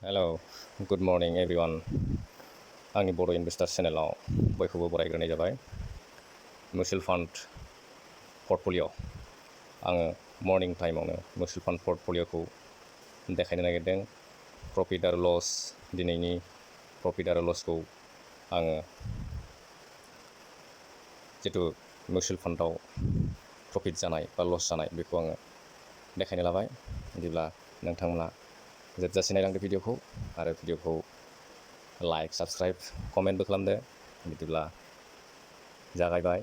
Hello good morning everyone आंनि बड' इनभेस्टार चेनेलाव बयखौबो बरायग्रोनाय जाबाय। मिउचुवेल फान्ड पर्टफलिय' आङो मर्निं टाइमावनो मिउचुवेल फान्ड पर्टफलिय'खौ देखायनो नागिरदों। प्रफिट आरो लस, दिनैनि प्रफिट आरो लसखौ आङो जितु मिउचुवेल फान्डआव प्रफिट जानाय बा लस जानाय बेखौ आङो देखायनो लाबाय। बिदिब्ला नोंथांमोना जोबजासे नायलांदो भिडिअखौ आरो भिडिअखौ लाइक, साबस्क्राइब, कमेन्टबो खालामदो। बिदिब्ला जागायबाय।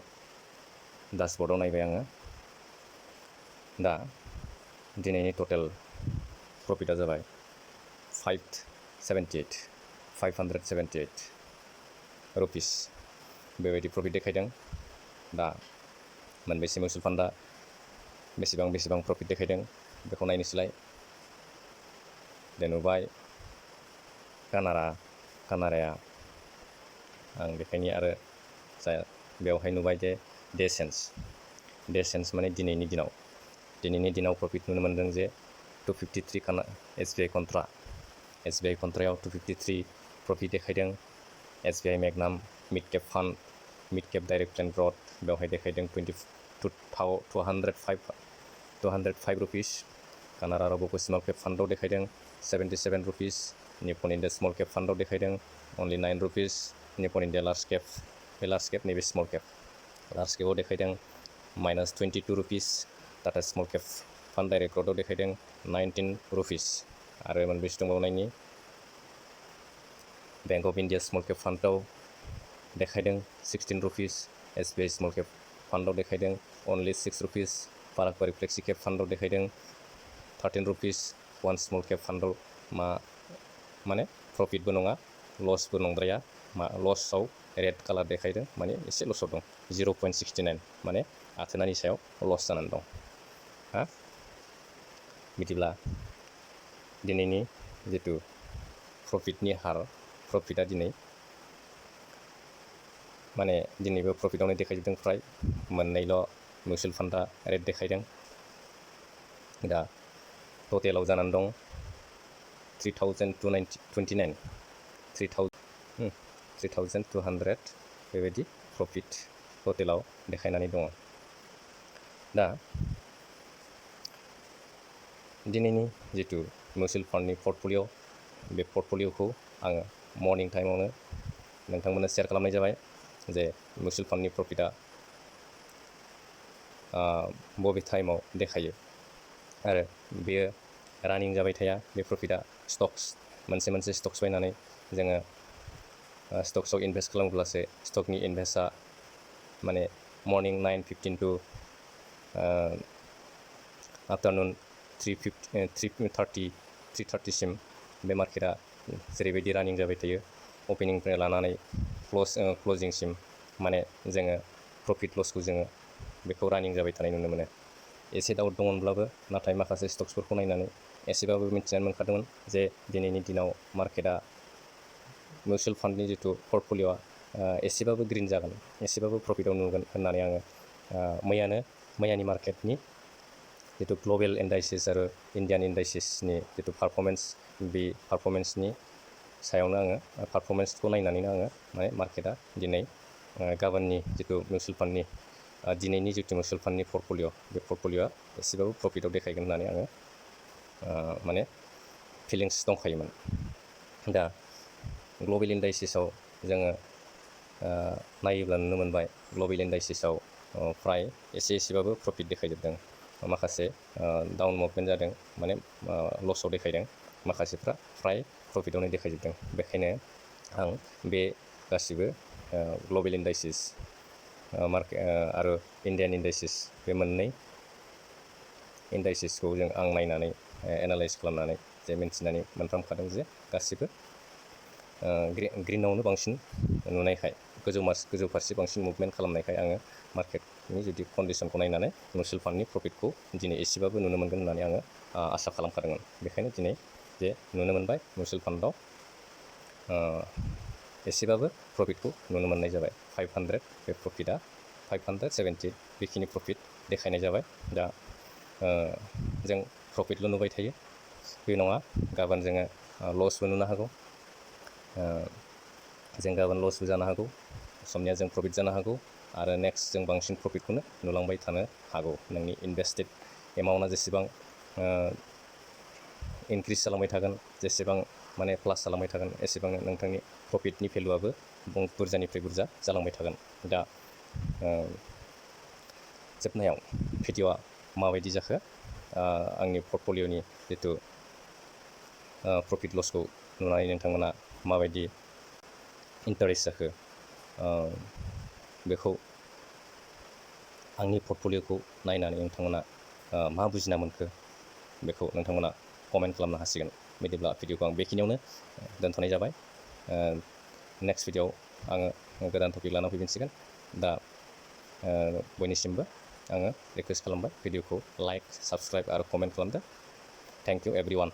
डासबर्डआव नायबाय आङो। दा दिनैनि टटेल प्रफिटआ जाबाय 578 रुपिस बेबायदि प्रफिट देखायदों। दा मोनबेसे मिउचुवेल फान्डआ बेसेबां प्रफिट देखायदों बेखौ नायनोसैलाय। दे नुबाय कानाराया आं देखायनि आरो बेवहाय नुबाय जे डे सेन्स माने दिनैनि दिनाव प्रफिट नुनो मोनदों जे 253 SBI कन्ट्रायाव 253 प्रफिट देखायदों। SBI Magnum mid cap direct plan growth बेवहाय देखायदों 205 rupees. Canara Robeco small cap फान्डआव देखायदों 77 rupees. Nippon India small cap फान्डआव देखायदों only 9 rupees. Nippon India large cap नैबे स्मल केप लार्ज केपआव देखायदों -22 rupees. Tata small cap fund direct ग्रथआव देखायदों 19 रुपिस। आरो मोनबेसे दंबावो नायनि। Bank of India small cap फान्डआव देखायदों 16 रुपिस। SBI स्मल केप फान्डआव देखायदों only 6 rupees. Parag Parikh flexi cap फान्डआव देखायदों 13 रुपिस। वान स्मल केप फान्डआव माने प्रफिटबो नङा लसबो नंद्राया, लसआव रेड कालार देखायदों, माने एसे लसआव दं 0.69 माने आथोनानि सायाव लस जानानै दं। बिदिब्ला दिनैनि जितु प्रफिटनि हार, प्रफिटआ दिनै माने दिनैबो प्रफिटआवनो देखायजोबदों। फ्राय मोननैल' मिउचुवेल फान्डआ रेट देखायदों। दा टटेलाव जानानै दं 3200 बेबायदि प्रफिट टटेलाव देखायनानै दङ। दा दिनैनि जितु मिउचुवेल फान्डनि पर्टफलिय' बे पर्टफलिय'खौ आङो मर्निं टाइमावनो नोंथांमोननो शेयार खालामनाय जाबाय जे मिउचुवेल फान्डनि प्रफिटआ बबे टाइमाव देखायो आरो बेयो रानिं जाबाय थाया। बे प्रफिटआ मोनसे स्टक्स बायनानै जोङो स्टक्सआव इनभेस्ट खालामोब्लासो स्टकनि इनभेस्टआ माने मर्निं 9:15 टु आफ्टारनुन 3:30सिम बे मार्केटआ जेरैबायदि रानिं जाबाय थायो अपेनिंनिफ्राय लानानै क्लजिंसिम माने जोङो प्रफिट लसखौ जोङो बेखौ रानिं जाबाय थानाय नुनो मोनो। एसे डाउट दंमोनब्लाबो नाथाय माखासे स्टक्सफोरखौ नायनानै एसेबाबो मिथिनानै मोनखादोंमोन जे दिनैनि दिनाव मार्केटआ मिउचुवेल फान्डनि जितु पर्टफलिय'आ एसेबाबो ग्रिन जागोन, एसेबाबो प्रफिटआव नुगोन होननानै आङो मैयानि मार्केटनि जितु ग्लबेल इन्डाइसिस आरो इण्डियान इन्डाइसिसनि जितु पारफरमेन्स, बे पारफरमेन्सनि सायावनो आङो पारफरमेन्सखौ नायनानैनो आङो माने मार्केटआ दिनै गाबोननि जितु मिउचुवेल फान्डनि दिनैनि जितु मिउचुवेल फान्डनि पर्टफलिय' बे पर्टफलिय'आ एसेबाबो प्रफिटआव देखायगोन होननानै आङो माने फिलिंस दंखायोमोन। दा ग्लबेल इन्डाइसिसाव जोङो नायोब्ला नुनो मोनबाय ग्लबेल इन्डाइसिसाव फ्राय एसेबाबो प्रफिट देखायजोबदों। माखासे डाउन मुभमेन्ट जादों, माने लसआव देखायदों। माखासेफ्रा फ्राय प्रफिटआवनो देखायजोबदों। बेखायनो आं बे गासिबो ग्लबेल इन्डाइसिस मार्केट आरो इण्डियान इन्डाइसिस बे मोननै इन्डाइसिसखौ आं नायनानै एनालाइज खालामनानै जे मिन्थिनानै मोनफ्रामखादों जे गासिबो ग्रिनावनो बांसिन नुनायखाय गोजौ फारसे बांसिन मुभमेन्ट खालामनायखाय आङो मार्केटनि जुदि कन्डिसनखौ नायनानै मिउचुवेल फान्डनि प्रफिटखौ दिनै एसेबाबो नुनो मोनगोन होननानै आङो आसा खालामखादोंमोन। बेखायनो दिनै जे नुनो मोनबाय मिउचुवेल फान्डआव एसेबाबो प्रफिटखौ नुनो मोननाय जाबाय। 500 बे प्रफिटआ 570 बेखिनि प्रफिट देखायनाय जाबाय। दा जों प्रफिटल' नुबाय थायो बे नङा, गाबोन जोङो लसबो नुनो हागौ, जों गाबोन लसबो जानो हागौ, समनिया जों प्रफिट जानो हागौ, आरो नेक्स्ट जों बांसिन प्रफिटखौनो नुलांबाय थानो हागौ। नोंनि इनभेस्टेड एमाउन्टआ जेसेबां इनक्रिज जालांबाय थागोन, जेसेबां माने प्लास जालांबाय थागोन, एसेबांनो नोंथांनि प्रफिटनि भेलुआबो बुरजानिफ्राय बुरजा जालांबाय थागोन। दा जोबनायाव भिडिअ'आ माबायदि जाखो, आंनि पर्टफलिअ'नि जितु प्रफिट लसखौ नुनानै नोंथांमोना माबायदि इन्टारेस्ट जाखो, बेखौ आंनि पर्टफलिअ'खौ नायनानै नोंथांमोना मा बुजिना मोनखो, बेखौ नोंथांमोना कमेन्ट खालामनो हासिगोन। बिदिब्ला भिडिअ'खौ आं बेखिनियावनो दोनथ'नाय जाबाय। नेक्स्ट भिडिअ'आव आङो गोदान टपिक लाना फैफिनसिगोन। दा बयनिसिमबो आङो रिकुवेस्ट खालामबाय, भिडिअ'खौ लाइक, साबस्क्राइब आरो कमेन्ट खालामदो। Thank you everyone.